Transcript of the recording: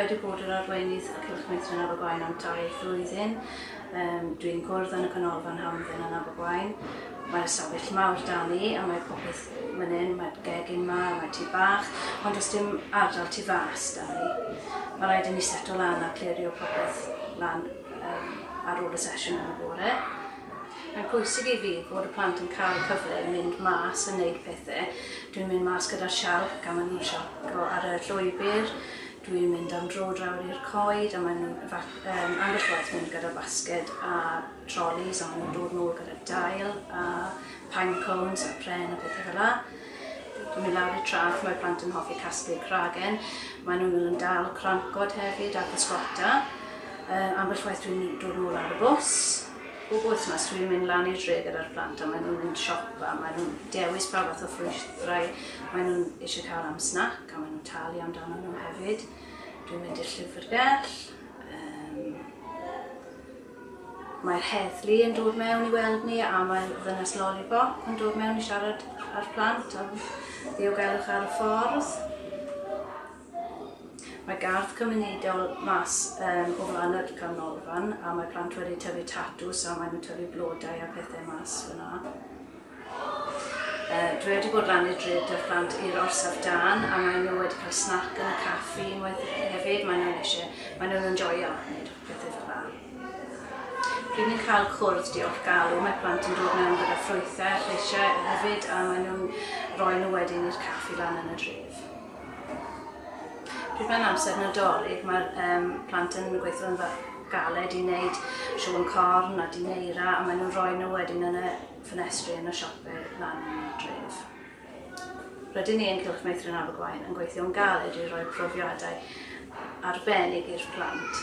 wedi bod yr arweinydd y Cylchmeithrin Abergwaun am 2 flwyddyn. Dwi'n gwrdd yn y canolfan Hamdden yn Abergwaun. Mae'r ystafell mawr da ni, a mae popeth fan hyn, mae'r gegin yma, mae tŷ bach, ond does dim ardal tu fas da ni. Mae rhaid i ni seto lan a clirio popeth lan ar ôl y sesiwn yn y bore. Mae'n pwysig i fi bod y plant yn cael cyfle i mynd mas yn gwneud pethau. Dwi'n mynd mas gyda'r sialp, gan maen nhw'n sialp ar y llwybr. Dwi'n mynd am dro draw i'r coed, a maen nhw'n ambell waith mynd gyda basged a trolleys, a maen nhw'n dod nôl gyda dail a pine cones a pren a pethau fel la. Dwi'n mynd lawr i'r traff, mae'r plant yn hoffi casglu cragen. Maen nhw'n dal crancod hefyd a pysgota. Ambell waith dwi'n dod nôl ar y bws. Bob wythnos dwi'n mynd lan i'r dre gyda'r plant, a maen nhw'n mynd siop a maen nhw'n dewis pa fath o ffrwythrau. Maen nhw'n eisiau cael am snac, a maen nhw'n talu amdano nhw hefyd. Dwi'n mynd i'r llyfrgell. Mae'r heddlu yn dod mewn i weld ni, a mae'r ddynes lollipop yn dod mewn i siarad â'r plant am ddiogelwch ar y ffordd. Mae gardd cymunedol mas o flaen y canolfan, a mae plant wedi tyfu tatws a maen nhw'n tyfu blodau a pethau mas fyna. Dwi wedi bod lan i'r dre dy'r plant i'r orsaf dan, a maen nhw wedi cael snac yn y caffi unwaith hefyd. Maen nhw'n enjoio gwneud pethau fel yna. Pryd ni'n cael cwrdd diolchgalw, mae plant yn dod mewn gyda ffrwythau, lleisiau hefyd, a maen nhw'n rhoi nhw wedyn i'r caffi lan yn y dref. Pryd mae'n amser Nadolig, mae'r plant yn gweithio yn galed i wneud siwn corn a dineira, a maen nhw'n rhoi nhw wedyn yn y ffenestri yn y siopau lan yn y dref. Rydyn ni yn Cylchmeithrin Abergwaun yn gweithio'n galed i roi profiadau arbennig i'r plant.